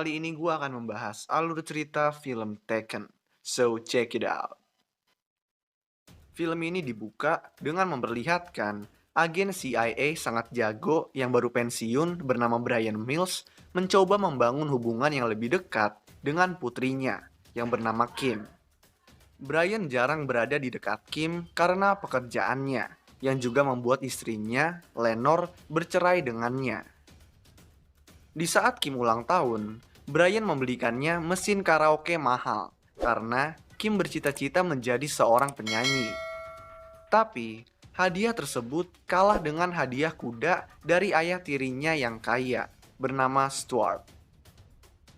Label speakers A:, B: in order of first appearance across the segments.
A: Kali ini gue akan membahas alur cerita film Taken. So check it out. Film ini dibuka dengan memperlihatkan agen CIA sangat jago yang baru pensiun bernama Brian Mills mencoba membangun hubungan yang lebih dekat dengan putrinya yang bernama Kim. Brian jarang berada di dekat Kim karena pekerjaannya yang juga membuat istrinya, Lenore, bercerai dengannya. Di saat Kim ulang tahun, Brian membelikannya mesin karaoke mahal karena Kim bercita-cita menjadi seorang penyanyi. Tapi, hadiah tersebut kalah dengan hadiah kuda dari ayah tirinya yang kaya, bernama Stuart.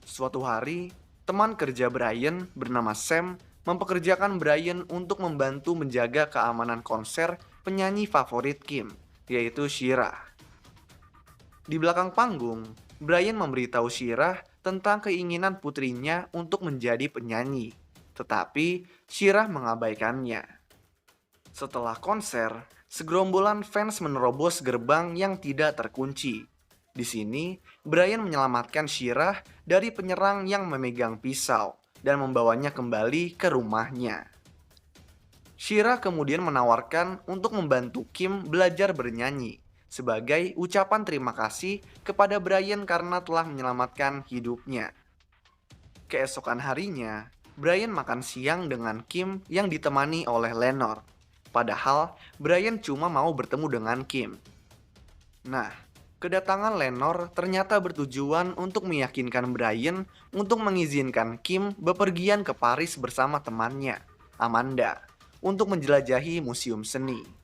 A: Suatu hari, teman kerja Brian bernama Sam mempekerjakan Brian untuk membantu menjaga keamanan konser penyanyi favorit Kim, yaitu Shira. Di belakang panggung, Brian memberitahu Shira tentang keinginan putrinya untuk menjadi penyanyi, tetapi Shira mengabaikannya. Setelah konser, segerombolan fans menerobos gerbang yang tidak terkunci. Di sini, Brian menyelamatkan Shira dari penyerang yang memegang pisau dan membawanya kembali ke rumahnya. Shira kemudian menawarkan untuk membantu Kim belajar bernyanyi sebagai ucapan terima kasih kepada Brian karena telah menyelamatkan hidupnya. Keesokan harinya, Brian makan siang dengan Kim yang ditemani oleh Lenore. Padahal Brian cuma mau bertemu dengan Kim. Nah, kedatangan Lenore ternyata bertujuan untuk meyakinkan Brian untuk mengizinkan Kim bepergian ke Paris bersama temannya, Amanda, untuk menjelajahi museum seni.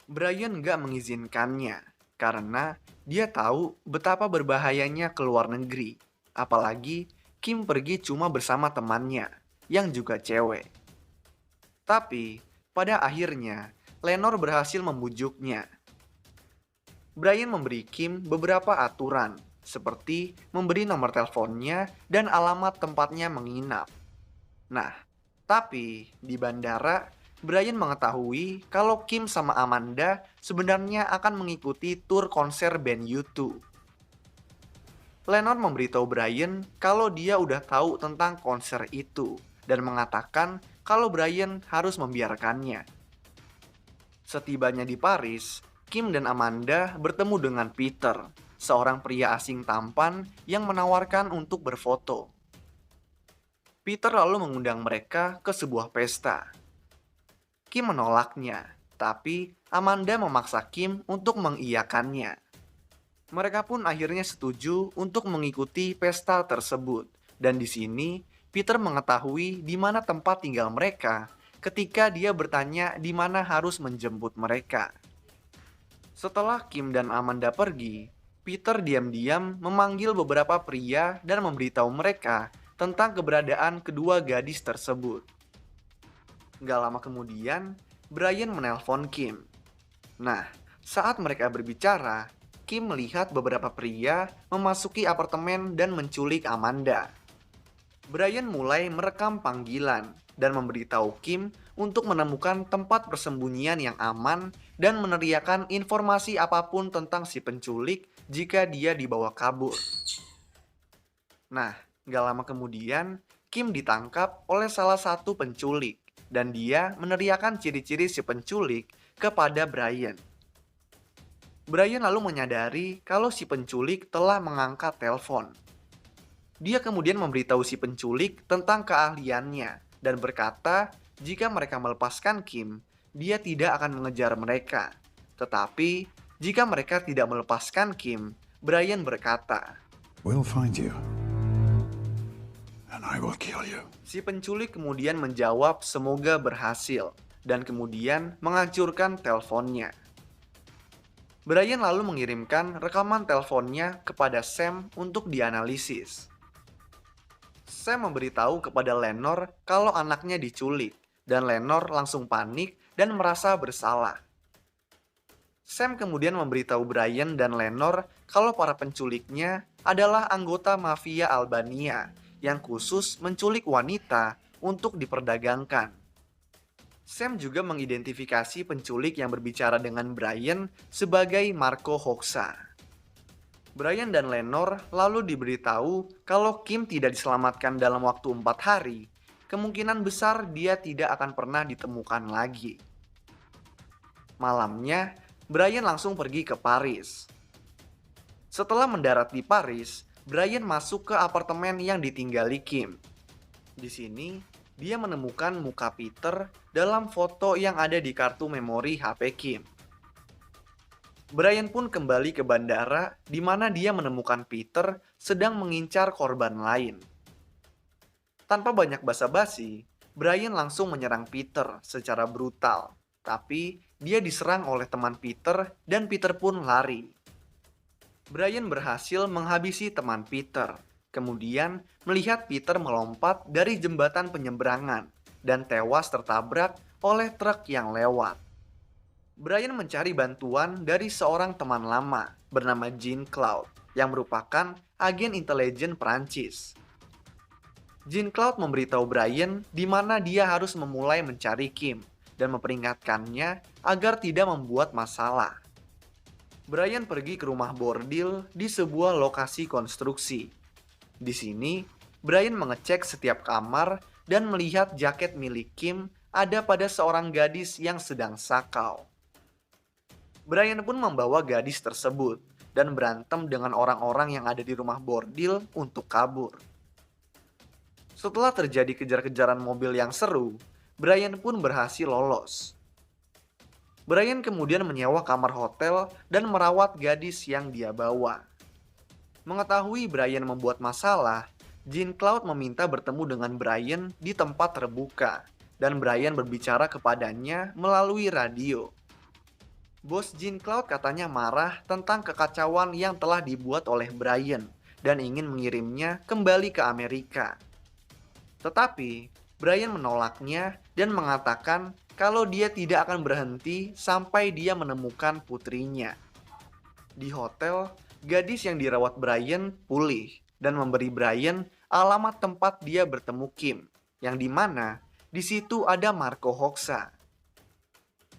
A: Brian gak mengizinkannya karena dia tahu betapa berbahayanya ke luar negeri. Apalagi Kim pergi cuma bersama temannya yang juga cewek. Tapi pada akhirnya Lenore berhasil membujuknya. Brian memberi Kim beberapa aturan seperti memberi nomor teleponnya dan alamat tempatnya menginap. Nah, tapi di bandara Brian mengetahui kalau Kim sama Amanda sebenarnya akan mengikuti tur konser band U2. Lennon memberitahu Brian kalau dia udah tahu tentang konser itu dan mengatakan kalau Brian harus membiarkannya. Setibanya di Paris, Kim dan Amanda bertemu dengan Peter, seorang pria asing tampan yang menawarkan untuk berfoto. Peter lalu mengundang mereka ke sebuah pesta. Kim menolaknya, tapi Amanda memaksa Kim untuk mengiyakannya. Mereka pun akhirnya setuju untuk mengikuti pesta tersebut. Dan di sini, Peter mengetahui di mana tempat tinggal mereka ketika dia bertanya di mana harus menjemput mereka. Setelah Kim dan Amanda pergi, Peter diam-diam memanggil beberapa pria dan memberitahu mereka tentang keberadaan kedua gadis tersebut. Gak lama kemudian, Brian menelpon Kim. Nah, saat mereka berbicara, Kim melihat beberapa pria memasuki apartemen dan menculik Amanda. Brian mulai merekam panggilan dan memberitahu Kim untuk menemukan tempat persembunyian yang aman dan meneriakan informasi apapun tentang si penculik jika dia dibawa kabur. Nah, gak lama kemudian, Kim ditangkap oleh salah satu penculik dan dia meneriakan ciri-ciri si penculik kepada Brian. Brian lalu menyadari kalau si penculik telah mengangkat telepon. Dia kemudian memberitahu si penculik tentang keahliannya dan berkata jika mereka melepaskan Kim, dia tidak akan mengejar mereka. Tetapi jika mereka tidak melepaskan Kim, Brian berkata,
B: We'll find you. And I will kill you.
A: Si penculik kemudian menjawab semoga berhasil dan kemudian menghancurkan teleponnya. Brian lalu mengirimkan rekaman teleponnya kepada Sam untuk dianalisis. Sam memberitahu kepada Lenore kalau anaknya diculik dan Lenore langsung panik dan merasa bersalah. Sam kemudian memberitahu Brian dan Lenore kalau para penculiknya adalah anggota mafia Albania yang khusus menculik wanita untuk diperdagangkan. Sam juga mengidentifikasi penculik yang berbicara dengan Brian sebagai Marco Hoxha. Brian dan Lenore lalu diberitahu kalau Kim tidak diselamatkan dalam waktu 4 hari, kemungkinan besar dia tidak akan pernah ditemukan lagi. Malamnya, Brian langsung pergi ke Paris. Setelah mendarat di Paris, Brian masuk ke apartemen yang ditinggali Kim. Di sini, dia menemukan muka Peter dalam foto yang ada di kartu memori HP Kim. Brian pun kembali ke bandara di mana dia menemukan Peter sedang mengincar korban lain. Tanpa banyak basa-basi, Brian langsung menyerang Peter secara brutal. Tapi dia diserang oleh teman Peter dan Peter pun lari. Brian berhasil menghabisi teman Peter. Kemudian melihat Peter melompat dari jembatan penyeberangan dan tewas tertabrak oleh truk yang lewat. Brian mencari bantuan dari seorang teman lama bernama Jean-Claude yang merupakan agen intelijen Prancis. Jean-Claude memberitahu Brian di mana dia harus memulai mencari Kim dan memperingatkannya agar tidak membuat masalah. Brian pergi ke rumah bordil di sebuah lokasi konstruksi. Di sini, Brian mengecek setiap kamar dan melihat jaket milik Kim ada pada seorang gadis yang sedang sakau. Brian pun membawa gadis tersebut dan berantem dengan orang-orang yang ada di rumah bordil untuk kabur. Setelah terjadi kejar-kejaran mobil yang seru, Brian pun berhasil lolos. Brian kemudian menyewa kamar hotel dan merawat gadis yang dia bawa. Mengetahui Brian membuat masalah, Jean-Claude meminta bertemu dengan Brian di tempat terbuka, dan Brian berbicara kepadanya melalui radio. Bos Jean-Claude katanya marah tentang kekacauan yang telah dibuat oleh Brian dan ingin mengirimnya kembali ke Amerika. Tetapi Brian menolaknya dan mengatakan kalau dia tidak akan berhenti sampai dia menemukan putrinya. Di hotel, gadis yang dirawat Brian pulih dan memberi Brian alamat tempat dia bertemu Kim, yang dimana di situ ada Marco Hoxha.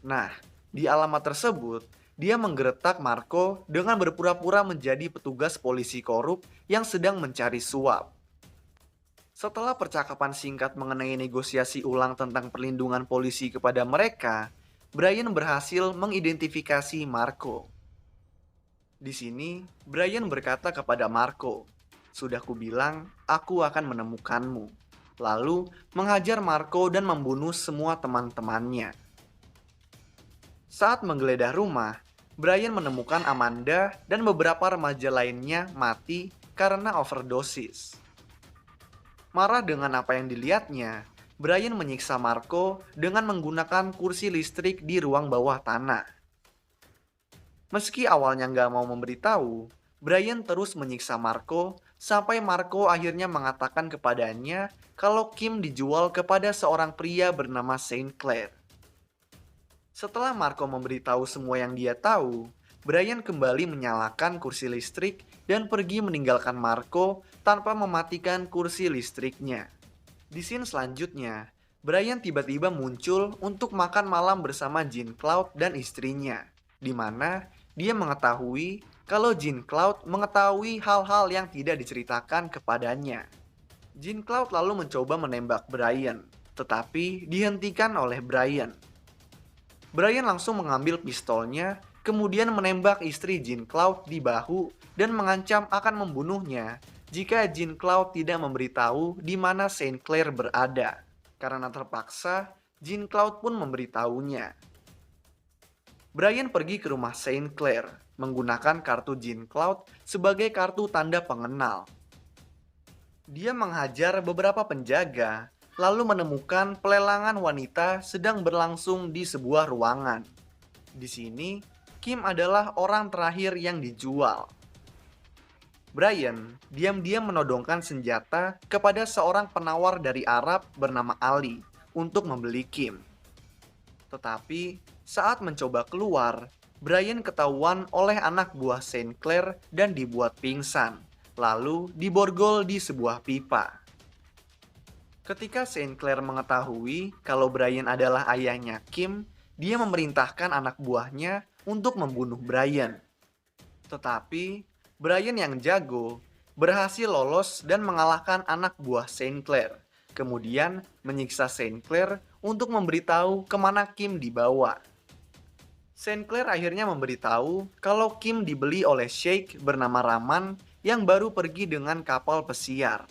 A: Nah, di alamat tersebut, dia menggeretak Marco dengan berpura-pura menjadi petugas polisi korup yang sedang mencari suap. Setelah percakapan singkat mengenai negosiasi ulang tentang perlindungan polisi kepada mereka, Brian berhasil mengidentifikasi Marco. Di sini, Brian berkata kepada Marco, "Sudah kubilang, aku akan menemukanmu." Lalu, menghajar Marco dan membunuh semua teman-temannya. Saat menggeledah rumah, Brian menemukan Amanda dan beberapa remaja lainnya mati karena overdosis. Marah dengan apa yang dilihatnya, Brian menyiksa Marco dengan menggunakan kursi listrik di ruang bawah tanah. Meski awalnya nggak mau memberitahu, Brian terus menyiksa Marco sampai Marco akhirnya mengatakan kepadanya kalau Kim dijual kepada seorang pria bernama Saint Clair. Setelah Marco memberitahu semua yang dia tahu, Brian kembali menyalakan kursi listrik dan pergi meninggalkan Marco tanpa mematikan kursi listriknya. Di scene selanjutnya, Brian tiba-tiba muncul untuk makan malam bersama Jean-Claude dan istrinya, di mana dia mengetahui kalau Jean-Claude mengetahui hal-hal yang tidak diceritakan kepadanya. Jean-Claude lalu mencoba menembak Brian, tetapi dihentikan oleh Brian. Brian langsung mengambil pistolnya, kemudian menembak istri Jean-Claude di bahu dan mengancam akan membunuhnya jika Jean-Claude tidak memberitahu di mana Saint Clair berada. Karena terpaksa, Jean-Claude pun memberitahunya. Brian pergi ke rumah Saint Clair menggunakan kartu Jean-Claude sebagai kartu tanda pengenal. Dia menghajar beberapa penjaga, lalu menemukan pelelangan wanita sedang berlangsung di sebuah ruangan. Di sini, Kim adalah orang terakhir yang dijual. Brian diam-diam menodongkan senjata kepada seorang penawar dari Arab bernama Ali untuk membeli Kim. Tetapi saat mencoba keluar, Brian ketahuan oleh anak buah Saint Clair dan dibuat pingsan, lalu diborgol di sebuah pipa. Ketika Saint Clair mengetahui kalau Brian adalah ayahnya Kim, dia memerintahkan anak buahnya untuk membunuh Brian. Tetapi Brian yang jago berhasil lolos dan mengalahkan anak buah Saint Clair. Kemudian menyiksa Saint Clair untuk memberitahu kemana Kim dibawa. Saint Clair akhirnya memberitahu kalau Kim dibeli oleh Sheikh bernama Rahman yang baru pergi dengan kapal pesiar.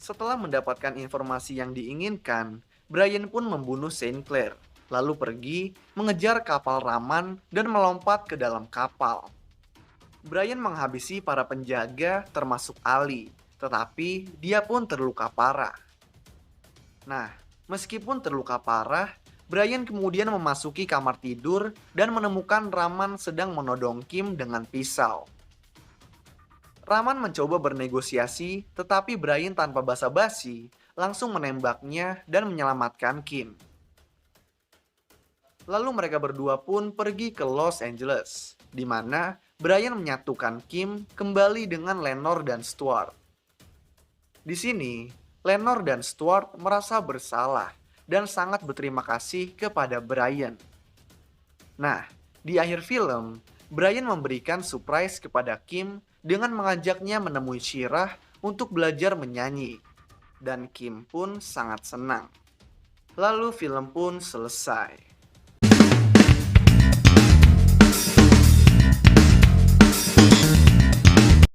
A: Setelah mendapatkan informasi yang diinginkan, Brian pun membunuh Saint Clair, lalu pergi mengejar kapal Rahman dan melompat ke dalam kapal. Brian menghabisi para penjaga termasuk Ali, tetapi dia pun terluka parah. Nah, meskipun terluka parah, Brian kemudian memasuki kamar tidur dan menemukan Rahman sedang menodong Kim dengan pisau. Rahman mencoba bernegosiasi, tetapi Brian tanpa basa-basi langsung menembaknya dan menyelamatkan Kim. Lalu mereka berdua pun pergi ke Los Angeles, di mana Brian menyatukan Kim kembali dengan Lenore dan Stuart. Di sini, Lenore dan Stuart merasa bersalah dan sangat berterima kasih kepada Brian. Nah, di akhir film, Brian memberikan surprise kepada Kim dengan mengajaknya menemui Shira untuk belajar menyanyi. Dan Kim pun sangat senang. Lalu film pun selesai.